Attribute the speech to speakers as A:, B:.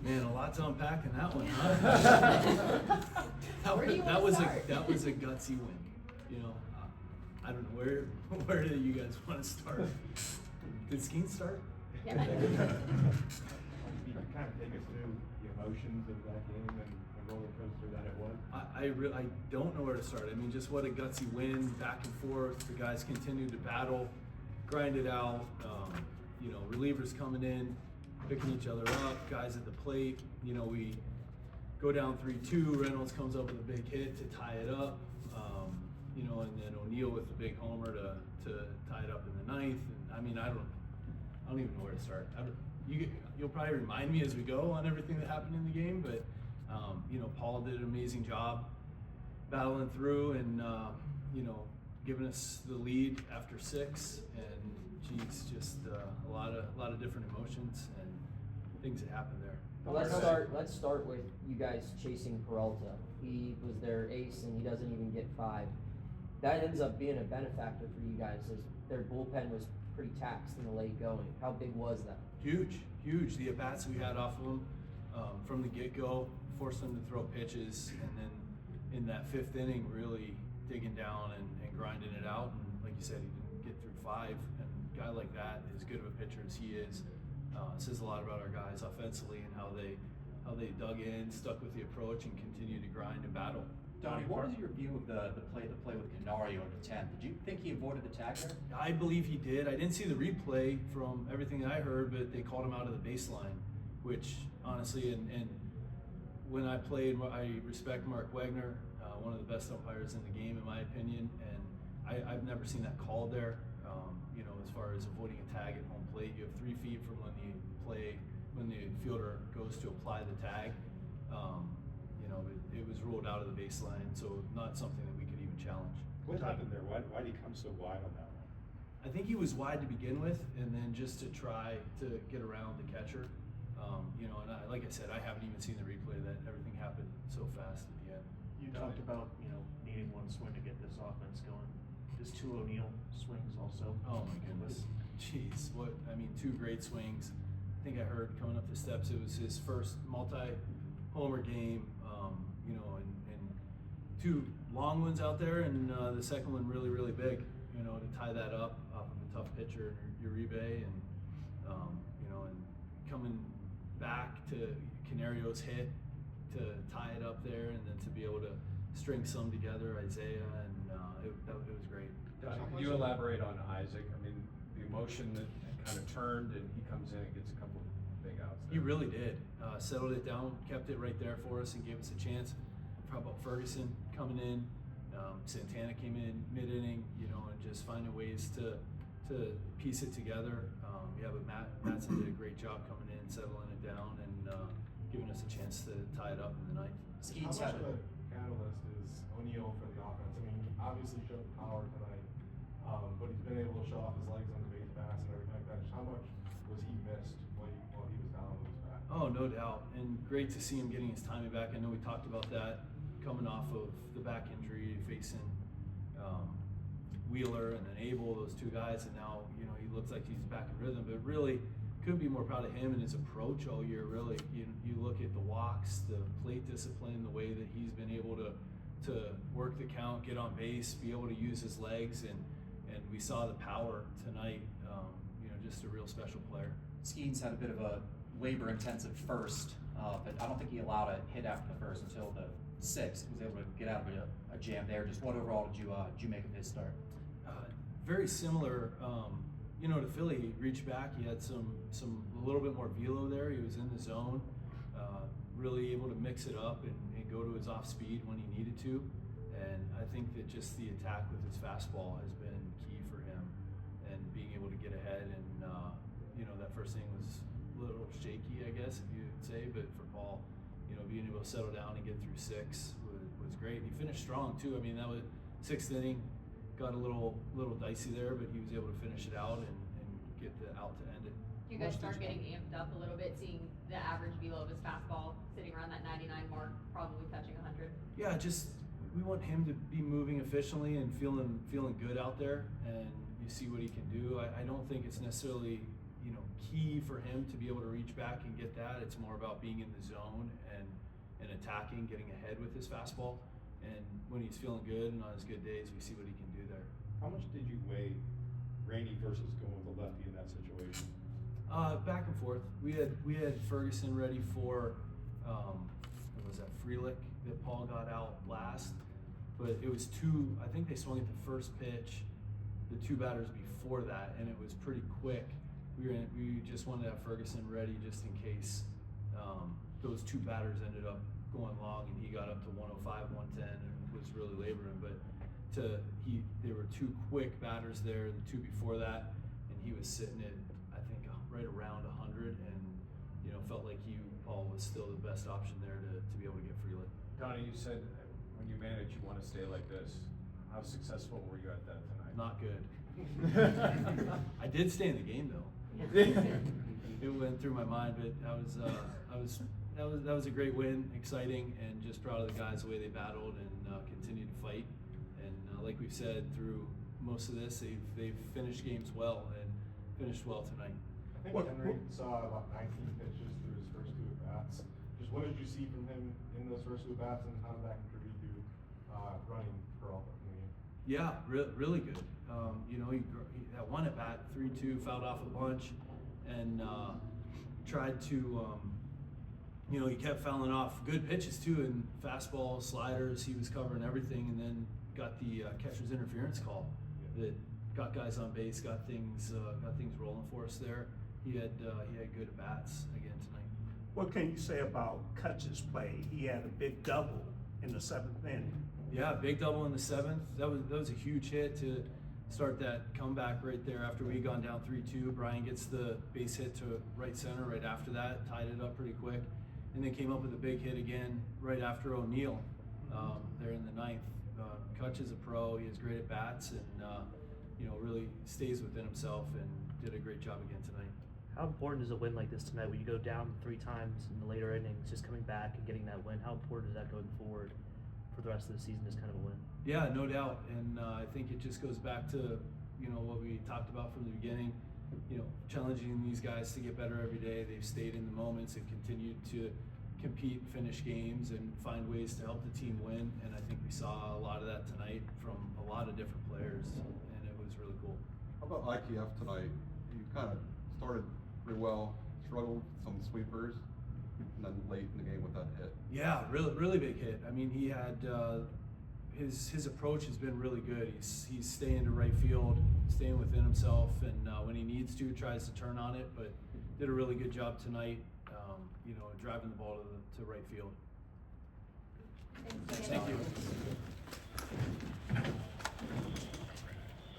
A: Man, a lot to unpack in that one, huh? that was a gutsy win. You know, I don't know where do you guys want to start? Did Skeen start?
B: Yeah.
C: You can kind of take us through the emotions of that game and the roller coaster that it was.
A: I don't know where to start. I mean, just what a gutsy win, back and forth. The guys continued to battle, grind it out. You know, relievers coming in, picking each other up, guys at the plate. You know, we go down 3-2. Reynolds comes up with a big hit to tie it up. You know, and then O'Neill with the big homer to tie it up in the ninth. And I mean, I don't even know where to start. You'll probably remind me as we go on everything that happened in the game, but you know, Paul did an amazing job battling through and you know, giving us the lead after 6. And geez, just a lot of different emotions and things that happened there.
D: Well, let's start with you guys chasing Peralta. He was their ace and he doesn't even get 5. That ends up being a benefactor for you guys as their bullpen was pretty taxed in the late going. How big was that?
A: Huge. The at-bats we had off of them from the get-go forced them to throw pitches, and then in that 5th inning really digging down and grinding it out. And like you said, he didn't get through 5. And a guy like that, as good of a pitcher as he is, says a lot about our guys offensively and how they dug in, stuck with the approach, and continued to grind and battle.
E: Donnie, what was your view of the play with Canario in the 10th? Did you think he avoided the tag there?
A: I believe he did. I didn't see the replay from everything I heard, but they called him out of the baseline, which honestly, and when I played, I respect Mark Wagner, one of the best umpires in the game in my opinion, and I've never seen that called there. You know, as far as avoiding a tag at home plate, you have 3 feet from when the fielder goes to apply the tag. You know, it was ruled out of the baseline, so not something that we could even challenge.
C: What happened there? Why did he come so wide on that one?
A: I think he was wide to begin with, and then just to try to get around the catcher. You know, and like I said, I haven't even seen the replay. That everything happened so fast at the end.
F: You talked about, you know, needing one swing to get this offense going. Does 2 O'Neill swings also?
A: Oh my goodness, jeez, what? I mean, 2 great swings. I think I heard coming up the steps, it was his first multi-homer game. You know, and 2 long ones out there, and the second one really, really big. You know, to tie that up off of a tough pitcher, Uribe, and you know, and coming back to Canario's hit to tie it up there, and then to be able to string some together, Isaiah, and it was great.
G: Donnie, could you elaborate on Isaac? I mean, the emotion that kind of turned, and he comes in and gets a couple of big outs there.
A: He really did. Settled it down, kept it right there for us, and gave us a chance. How about Ferguson coming in? Santana came in mid-inning, you know, and just finding ways to piece it together. Yeah, but Mattson did a great job coming in, settling it down, and giving us a chance to tie it up in the ninth.
C: How much of a catalyst is O'Neill for the offense? I mean, he obviously showed the power tonight, but he's been able to show off his legs on the base pass and everything like that. Just how much was he missed while he was down with his back?
A: Oh, no doubt, and great to see him getting his timing back. I know we talked about that coming off of the back injury, facing Wheeler and then Abel, those 2 guys, and now, you know, he looks like he's back in rhythm, but really couldn't be more proud of him and his approach all year. Really, you look at the walks, the plate discipline, the way that he's been able to work the count, get on base, be able to use his legs, and we saw the power tonight. You know, just a real special player.
E: Skeens had a bit of a labor-intensive first, but I don't think he allowed a hit after the first until the 6th. He was able to get out of a jam there. Just what overall did you make of his start?
A: Very similar, you know, to Philly. He reached back. He had a little bit more velo there. He was in the zone, really able to mix it up and go to his off speed when he needed to. And I think that just the attack with his fastball has been key for him, and being able to get ahead. And you know, that first inning was a little shaky, I guess, if you'd say, but for Paul, you know, being able to settle down and get through 6 was great. He finished strong too. I mean, that was 6th inning, got a little dicey there, but he was able to finish it out and get the out to end it.
B: You guys start getting amped up a little bit, seeing the average velo of his fastball sitting around that 99 mark, probably touching 100.
A: Yeah, just we want him to be moving efficiently and feeling good out there, and you see what he can do. I don't think it's necessarily, key for him to be able to reach back and get that. It's more about being in the zone and attacking, getting ahead with his fastball. And when he's feeling good and on his good days, we see what he can do there.
H: How much did you weigh Rainey versus going with the lefty in that situation?
A: Back and forth. We had Ferguson ready for what was that, Freelick that Paul got out last, but it was I think they swung at the first pitch, the two batters before that, and it was pretty quick. We just wanted to have Ferguson ready just in case those two batters ended up going long and he got up to 105, 110 and was really laboring, but there were two quick batters there, the two before that, and he was sitting at, I think, right around 100, and felt like Paul was still the best option there to be able to get Freeland.
G: Donnie, you said when you manage, you want to stay like this. How successful were you at that tonight?
A: Not good. I did stay in the game though. It went through my mind, but that was a great win, exciting, and just proud of the guys, the way they battled and continued to fight. And like we've said through most of this, they've finished games well and finished well tonight.
C: I think Henry saw about 19 pitches through his first two at-bats. Just what did you see from him in those first two at-bats, and how did that contribute to running Peralta in the game?
A: Yeah, really good. He that one at-bat, 3-2, fouled off a bunch, and tried to, he kept fouling off good pitches too, and fastballs, sliders, he was covering everything, and then got the catcher's interference call that got guys on base, got things rolling for us there. He had good at-bats again tonight.
I: What can you say about Kutch's play? He had a big double in the 7th inning.
A: Yeah, big double in the 7th. That was a huge hit to start that comeback right there after we had gone down 3-2. Brian gets the base hit to right center right after that, tied it up pretty quick, and then came up with a big hit again right after O'Neill there in the 9th. Kutch is a pro. He has great at bats, and really stays within himself and did a great job again tonight.
F: How important is a win like this tonight when you go down 3 times in the later innings, just coming back and getting that win? How important is that going forward for the rest of the season, this kind of a win?
A: Yeah, no doubt, and I think it just goes back to what we talked about from the beginning. Challenging these guys to get better every day. They've stayed in the moments and continued to compete, finish games, and find ways to help the team win. And I think we saw a lot of that tonight from a lot of different players, and it was really cool.
J: How about IKF tonight? You kind of started pretty well, struggled with some sweepers, and then late in the game with that hit.
A: Yeah, really big hit. I mean, he had his approach has been really good. He's staying to right field, staying within himself, and when he needs to, tries to turn on it. But did a really good job tonight. Driving the ball to right field.
B: Thanks.